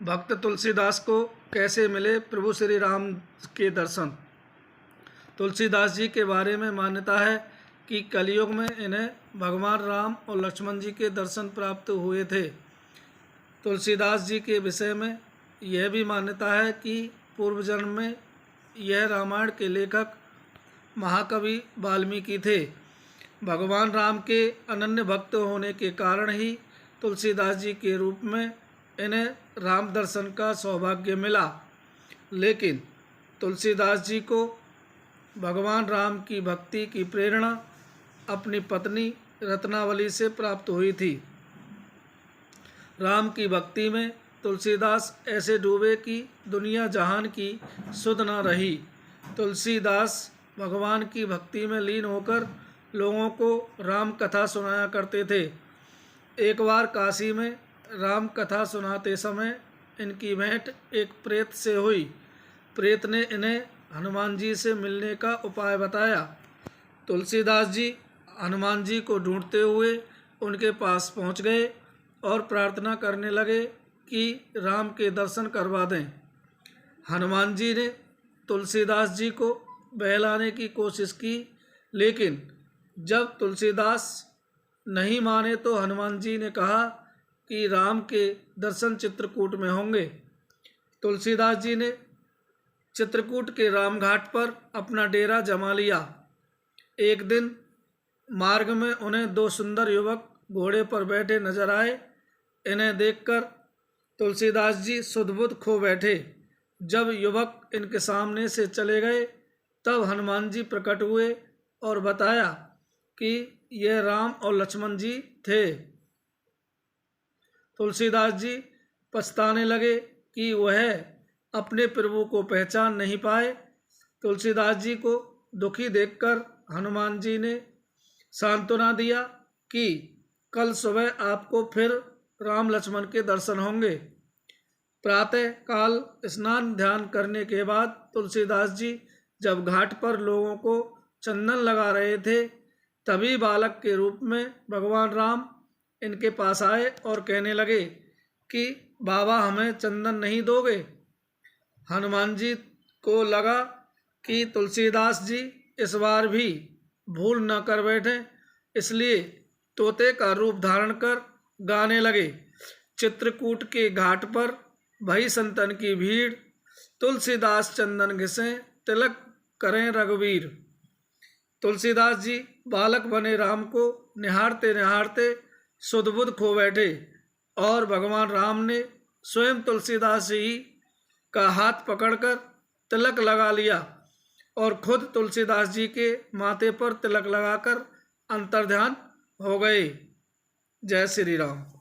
भक्त तुलसीदास को कैसे मिले प्रभु श्री राम के दर्शन। तुलसीदास जी के बारे में मान्यता है कि कलयुग में इन्हें भगवान राम और लक्ष्मण जी के दर्शन प्राप्त हुए थे। तुलसीदास जी के विषय में यह भी मान्यता है कि पूर्व जन्म में यह रामायण के लेखक महाकवि वाल्मीकि थे। भगवान राम के अनन्य भक्त होने के कारण ही तुलसीदास जी के रूप में इन्हें राम दर्शन का सौभाग्य मिला। लेकिन तुलसीदास जी को भगवान राम की भक्ति की प्रेरणा अपनी पत्नी रत्नावली से प्राप्त हुई थी। राम की भक्ति में तुलसीदास ऐसे डूबे कि दुनिया जहान की सुध न रही। तुलसीदास भगवान की भक्ति में लीन होकर लोगों को राम कथा सुनाया करते थे। एक बार काशी में राम कथा सुनाते समय इनकी भेंट एक प्रेत से हुई। प्रेत ने इन्हें हनुमान जी से मिलने का उपाय बताया। तुलसीदास जी हनुमान जी को ढूंढते हुए उनके पास पहुंच गए और प्रार्थना करने लगे कि राम के दर्शन करवा दें। हनुमान जी ने तुलसीदास जी को बहलाने की कोशिश की, लेकिन जब तुलसीदास नहीं माने तो हनुमान जी ने कहा कि राम के दर्शन चित्रकूट में होंगे। तुलसीदास जी ने चित्रकूट के राम घाट पर अपना डेरा जमा लिया। एक दिन मार्ग में उन्हें दो सुंदर युवक घोड़े पर बैठे नजर आए। इन्हें देखकर तुलसीदास जी सुध-बुध खो बैठे। जब युवक इनके सामने से चले गए तब हनुमान जी प्रकट हुए और बताया कि यह राम और लक्ष्मण जी थे। तुलसीदास जी पछताने लगे कि वह अपने प्रभु को पहचान नहीं पाए। तुलसीदास जी को दुखी देखकर हनुमान जी ने सांत्वना दिया कि कल सुबह आपको फिर राम लक्ष्मण के दर्शन होंगे। प्रातः काल स्नान ध्यान करने के बाद तुलसीदास जी जब घाट पर लोगों को चंदन लगा रहे थे, तभी बालक के रूप में भगवान राम इनके पास आए और कहने लगे कि बाबा हमें चंदन नहीं दोगे। हनुमान जी को लगा कि तुलसीदास जी इस बार भी भूल न कर बैठे, इसलिए तोते का रूप धारण कर गाने लगे। चित्रकूट के घाट पर भई संतन की भीड़, तुलसीदास चंदन घिसें तिलक करें रघुवीर। तुलसीदास जी बालक बने राम को निहारते निहारते सुध-बुध खो बैठे और भगवान राम ने स्वयं तुलसीदास जी का हाथ पकड़कर तिलक लगा लिया और खुद तुलसीदास जी के माथे पर तिलक लगाकर अंतर्ध्यान हो गए। जय श्री राम।